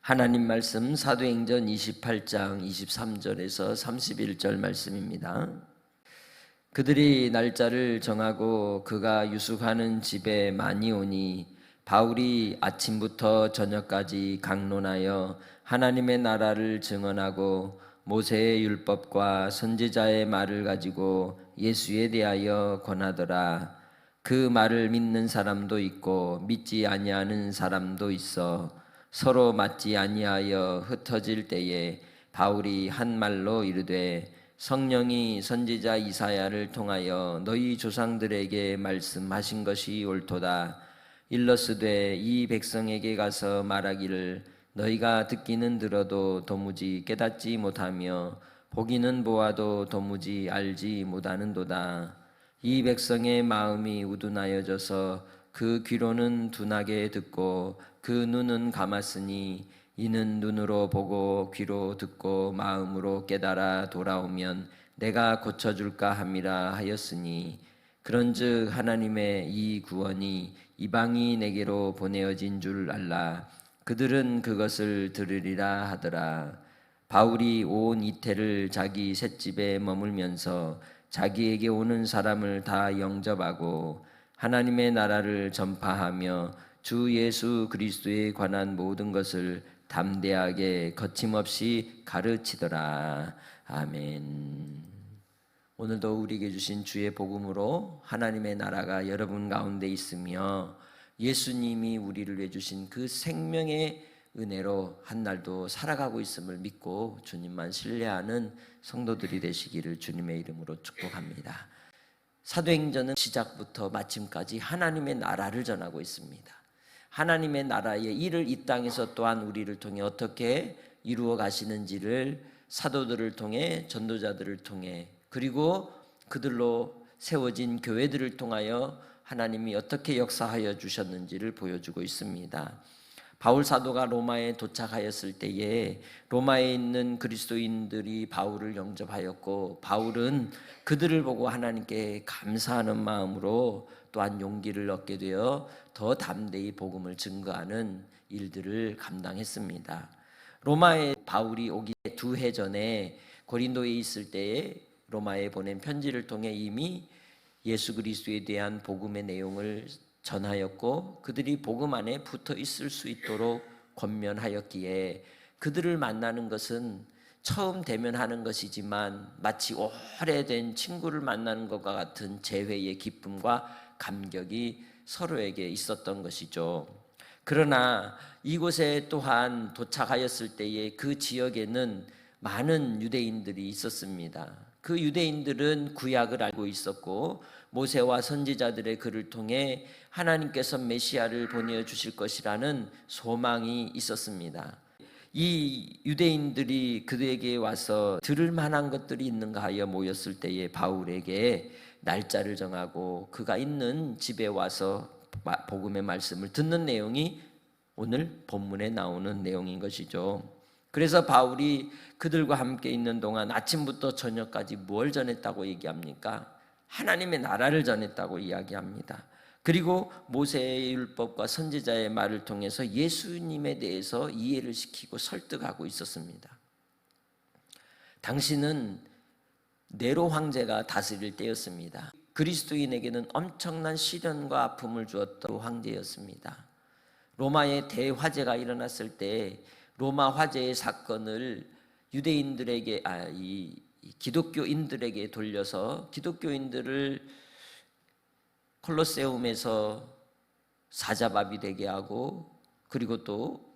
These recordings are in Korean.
하나님 말씀 사도행전 28장 23절에서 31절 말씀입니다. 그들이 날짜를 정하고 그가 유숙하는 집에 많이 오니 바울이 아침부터 저녁까지 강론하여 하나님의 나라를 증언하고 모세의 율법과 선지자의 말을 가지고 예수에 대하여 권하더라. 그 말을 믿는 사람도 있고 믿지 아니하는 사람도 있어 서로 맞지 아니하여 흩어질 때에 바울이 한 말로 이르되 성령이 선지자 이사야를 통하여 너희 조상들에게 말씀하신 것이 옳도다. 일러스되 이 백성에게 가서 말하기를 너희가 듣기는 들어도 도무지 깨닫지 못하며 보기는 보아도 도무지 알지 못하는도다. 이 백성의 마음이 우둔하여져서 그 귀로는 둔하게 듣고 그 눈은 감았으니 이는 눈으로 보고 귀로 듣고 마음으로 깨달아 돌아오면 내가 고쳐줄까 함이라 하였으니 그런즉 하나님의 이 구원이 이방이 내게로 보내어진 줄 알라. 그들은 그것을 들으리라 하더라. 바울이 온 이태를 자기 셋집에 머물면서 자기에게 오는 사람을 다 영접하고 하나님의 나라를 전파하며 주 예수 그리스도에 관한 모든 것을 담대하게 거침없이 가르치더라. 아멘. 오늘도 우리에게 주신 주의 복음으로 하나님의 나라가 여러분 가운데 있으며 예수님이 우리를 위해 주신 그 생명의 은혜로 한날도 살아가고 있음을 믿고 주님만 신뢰하는 성도들이 되시기를 주님의 이름으로 축복합니다. 사도행전은 시작부터 마침까지 하나님의 나라를 전하고 있습니다. 하나님의 나라의 일을 이 땅에서 또한 우리를 통해 어떻게 이루어 가시는지를 사도들을 통해 전도자들을 통해 그리고 그들로 세워진 교회들을 통하여 하나님이 어떻게 역사하여 주셨는지를 보여주고 있습니다. 바울 사도가 로마에 도착하였을 때에 로마에 있는 그리스도인들이 바울을 영접하였고 바울은 그들을 보고 하나님께 감사하는 마음으로 또한 용기를 얻게 되어 더 담대히 복음을 증거하는 일들을 감당했습니다. 로마에 바울이 오기 2해 전에 고린도에 있을 때에 로마에 보낸 편지를 통해 이미 예수 그리스도에 대한 복음의 내용을 전하였고 그들이 복음 안에 붙어 있을 수 있도록 권면하였기에 그들을 만나는 것은 처음 대면하는 것이지만 마치 오래된 친구를 만나는 것과 같은 재회의 기쁨과 감격이 서로에게 있었던 것이죠. 그러나 이곳에 또한 도착하였을 때에 그 지역에는 많은 유대인들이 있었습니다. 그 유대인들은 구약을 알고 있었고 모세와 선지자들의 글을 통해 하나님께서 메시아를 보내주실 것이라는 소망이 있었습니다. 이 유대인들이 그에게 와서 들을 만한 것들이 있는가 하여 모였을 때에 바울에게 날짜를 정하고 그가 있는 집에 와서 복음의 말씀을 듣는 내용이 오늘 본문에 나오는 내용인 것이죠. 그래서 바울이 그들과 함께 있는 동안 아침부터 저녁까지 뭘 전했다고 얘기합니까? 하나님의 나라를 전했다고 이야기합니다. 그리고 모세의 율법과 선지자의 말을 통해서 예수님에 대해서 이해를 시키고 설득하고 있었습니다. 당시는 네로 황제가 다스릴 때였습니다. 그리스도인에게는 엄청난 시련과 아픔을 주었던 황제였습니다. 로마의 대화재가 일어났을 때 로마 화재의 사건을 유대인들에게 기독교인들에게 돌려서 기독교인들을 콜로세움에서 사자밥이 되게 하고 그리고 또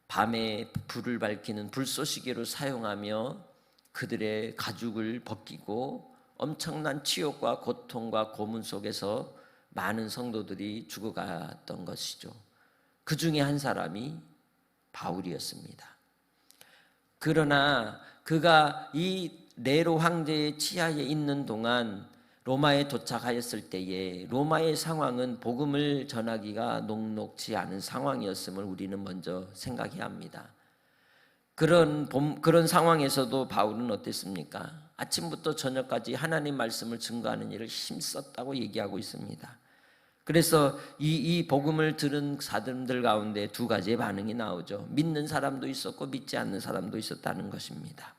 밤에 불을 밝히는 불쏘시개로 사용하며 그들의 가죽을 벗기고 엄청난 치욕과 고통과 고문 속에서 많은 성도들이 죽어갔던 것이죠. 그 중에 한 사람이 바울이었습니다. 그러나 그가 이 네로 황제의 치하에 있는 동안 로마에 도착하였을 때에 로마의 상황은 복음을 전하기가 녹록지 않은 상황이었음을 우리는 먼저 생각해야 합니다. 그런 상황에서도 바울은 어땠습니까? 아침부터 저녁까지 하나님 말씀을 증거하는 일을 힘썼다고 얘기하고 있습니다. 그래서 이 복음을 들은 사람들 가운데 두 가지의 반응이 나오죠. 믿는 사람도 있었고 믿지 않는 사람도 있었다는 것입니다.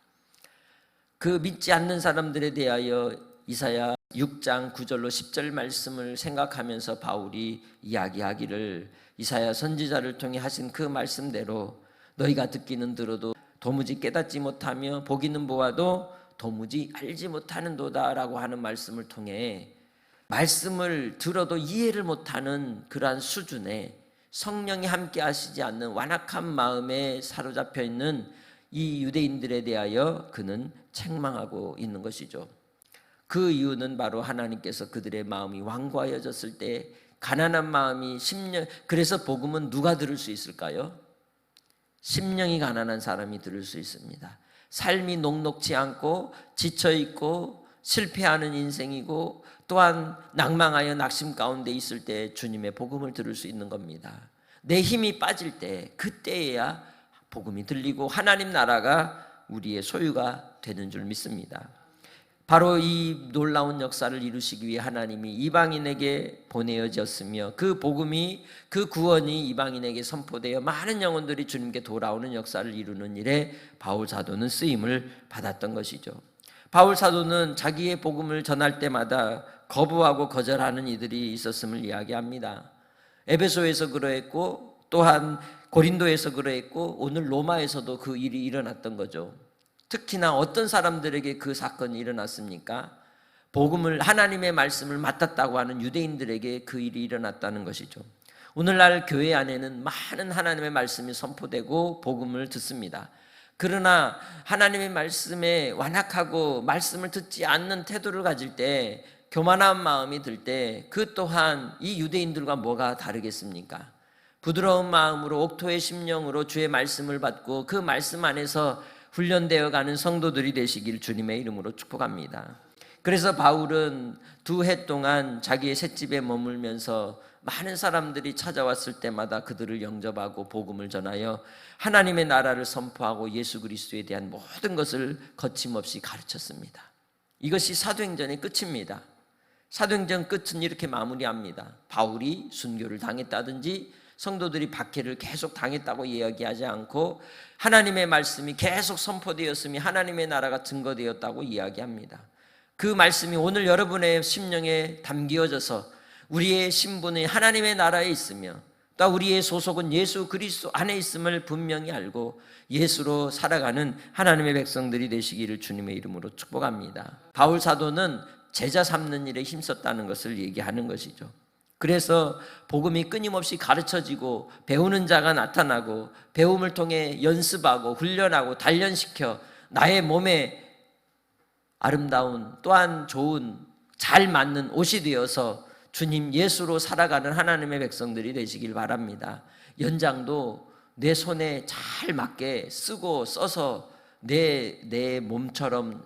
그 믿지 않는 사람들에 대하여 이사야 6장 9절로 10절 말씀을 생각하면서 바울이 이야기하기를, 이사야 선지자를 통해 하신 그 말씀대로 너희가 듣기는 들어도 도무지 깨닫지 못하며 보기는 보아도 도무지 알지 못하는도다 라고 하는 말씀을 통해, 말씀을 들어도 이해를 못하는 그러한 수준의 성령이 함께 하시지 않는 완악한 마음에 사로잡혀 있는 이 유대인들에 대하여 그는 책망하고 있는 것이죠. 그 이유는 바로 하나님께서 그들의 마음이 완고하여졌을 때 가난한 마음이 그래서 복음은 누가 들을 수 있을까요? 심령이 가난한 사람이 들을 수 있습니다. 삶이 녹록지 않고 지쳐있고 실패하는 인생이고 또한 낭망하여 낙심 가운데 있을 때 주님의 복음을 들을 수 있는 겁니다. 내 힘이 빠질 때 그때에야 복음이 들리고 하나님 나라가 우리의 소유가 되는 줄 믿습니다. 바로 이 놀라운 역사를 이루시기 위해 하나님이 이방인에게 보내어졌으며 그 복음이, 그 구원이 이방인에게 선포되어 많은 영혼들이 주님께 돌아오는 역사를 이루는 일에 바울 사도는 쓰임을 받았던 것이죠. 바울 사도는 자기의 복음을 전할 때마다 거부하고 거절하는 이들이 있었음을 이야기합니다. 에베소에서 그러했고 또한 고린도에서 그러했고 오늘 로마에서도 그 일이 일어났던 거죠. 특히나 어떤 사람들에게 그 사건이 일어났습니까? 복음을, 하나님의 말씀을 맡았다고 하는 유대인들에게 그 일이 일어났다는 것이죠. 오늘날 교회 안에는 많은 하나님의 말씀이 선포되고 복음을 듣습니다. 그러나 하나님의 말씀에 완악하고 말씀을 듣지 않는 태도를 가질 때, 교만한 마음이 들 때 그 또한 이 유대인들과 뭐가 다르겠습니까? 부드러운 마음으로 옥토의 심령으로 주의 말씀을 받고 그 말씀 안에서 훈련되어 가는 성도들이 되시길 주님의 이름으로 축복합니다. 그래서 바울은 2해 동안 자기의 셋집에 머물면서 많은 사람들이 찾아왔을 때마다 그들을 영접하고 복음을 전하여 하나님의 나라를 선포하고 예수 그리스도에 대한 모든 것을 거침없이 가르쳤습니다. 이것이 사도행전의 끝입니다. 사도행전 끝은 이렇게 마무리합니다. 바울이 순교를 당했다든지 성도들이 박해를 계속 당했다고 이야기하지 않고 하나님의 말씀이 계속 선포되었으며 하나님의 나라가 증거되었다고 이야기합니다. 그 말씀이 오늘 여러분의 심령에 담겨져서 우리의 신분이 하나님의 나라에 있으며 또 우리의 소속은 예수 그리스도 안에 있음을 분명히 알고 예수로 살아가는 하나님의 백성들이 되시기를 주님의 이름으로 축복합니다. 바울 사도는 제자 삼는 일에 힘썼다는 것을 얘기하는 것이죠. 그래서 복음이 끊임없이 가르쳐지고 배우는 자가 나타나고 배움을 통해 연습하고 훈련하고 단련시켜 나의 몸에 아름다운 또한 좋은 잘 맞는 옷이 되어서 주님 예수로 살아가는 하나님의 백성들이 되시길 바랍니다. 연장도 내 손에 잘 맞게 쓰고 써서 내 몸처럼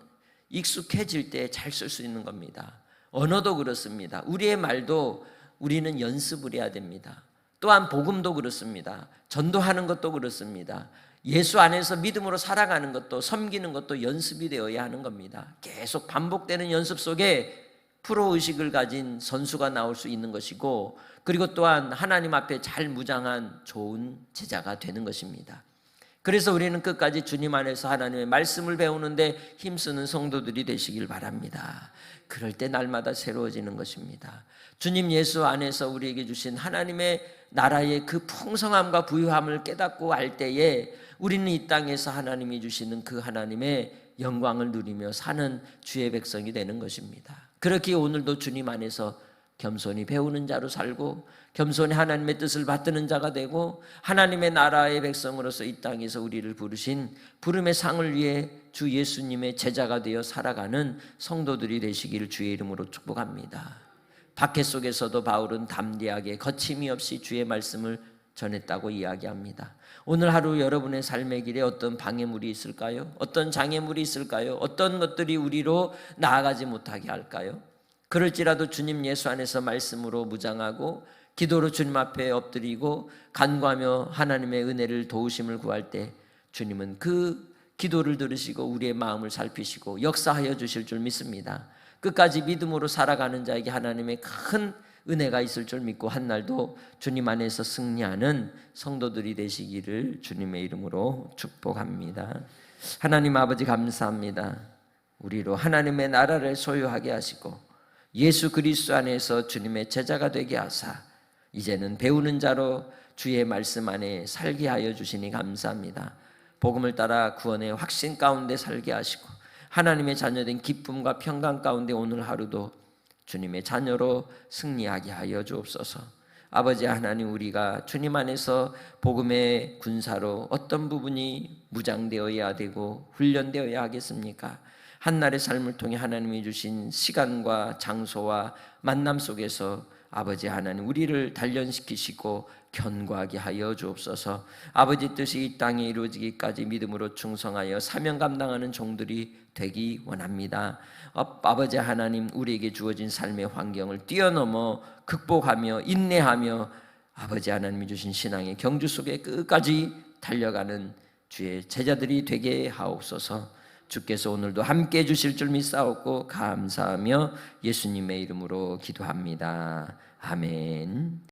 익숙해질 때 잘 쓸 수 있는 겁니다. 언어도 그렇습니다. 우리의 말도 우리는 연습을 해야 됩니다. 또한 복음도 그렇습니다. 전도하는 것도 그렇습니다. 예수 안에서 믿음으로 살아가는 것도 섬기는 것도 연습이 되어야 하는 겁니다. 계속 반복되는 연습 속에 프로의식을 가진 선수가 나올 수 있는 것이고 그리고 또한 하나님 앞에 잘 무장한 좋은 제자가 되는 것입니다. 그래서 우리는 끝까지 주님 안에서 하나님의 말씀을 배우는데 힘쓰는 성도들이 되시길 바랍니다. 그럴 때 날마다 새로워지는 것입니다. 주님 예수 안에서 우리에게 주신 하나님의 나라의 그 풍성함과 부유함을 깨닫고 알 때에 우리는 이 땅에서 하나님이 주시는 그 하나님의 영광을 누리며 사는 주의 백성이 되는 것입니다. 그렇기에 오늘도 주님 안에서 겸손히 배우는 자로 살고 겸손히 하나님의 뜻을 받드는 자가 되고 하나님의 나라의 백성으로서 이 땅에서 우리를 부르신 부름의 상을 위해 주 예수님의 제자가 되어 살아가는 성도들이 되시기를 주의 이름으로 축복합니다. 박해 속에서도 바울은 담대하게 거침이 없이 주의 말씀을 전했다고 이야기합니다. 오늘 하루 여러분의 삶의 길에 어떤 방해물이 있을까요? 어떤 장애물이 있을까요? 어떤 것들이 우리로 나아가지 못하게 할까요? 그럴지라도 주님 예수 안에서 말씀으로 무장하고 기도로 주님 앞에 엎드리고 간구하며 하나님의 은혜를 도우심을 구할 때 주님은 그 기도를 들으시고 우리의 마음을 살피시고 역사하여 주실 줄 믿습니다. 끝까지 믿음으로 살아가는 자에게 하나님의 큰 은혜가 있을 줄 믿고 한 날도 주님 안에서 승리하는 성도들이 되시기를 주님의 이름으로 축복합니다. 하나님 아버지 감사합니다. 우리로 하나님의 나라를 소유하게 하시고 예수 그리스도 안에서 주님의 제자가 되게 하사 이제는 배우는 자로 주의 말씀 안에 살게 하여 주시니 감사합니다. 복음을 따라 구원의 확신 가운데 살게 하시고 하나님의 자녀된 기쁨과 평강 가운데 오늘 하루도 주님의 자녀로 승리하게 하여 주옵소서. 아버지 하나님, 우리가 주님 안에서 복음의 군사로 어떤 부분이 무장되어야 되고 훈련되어야 하겠습니까? 한날의 삶을 통해 하나님이 주신 시간과 장소와 만남 속에서 아버지 하나님, 우리를 단련시키시고 견고하게 하여 주옵소서. 아버지 뜻이 이 땅에 이루어지기까지 믿음으로 충성하여 사명 감당하는 종들이 되기 원합니다. 아버지 하나님, 우리에게 주어진 삶의 환경을 뛰어넘어 극복하며 인내하며 아버지 하나님이 주신 신앙의 경주 속에 끝까지 달려가는 주의 제자들이 되게 하옵소서. 주께서 오늘도 함께 해주실 줄 믿사옵고 감사하며 예수님의 이름으로 기도합니다. 아멘.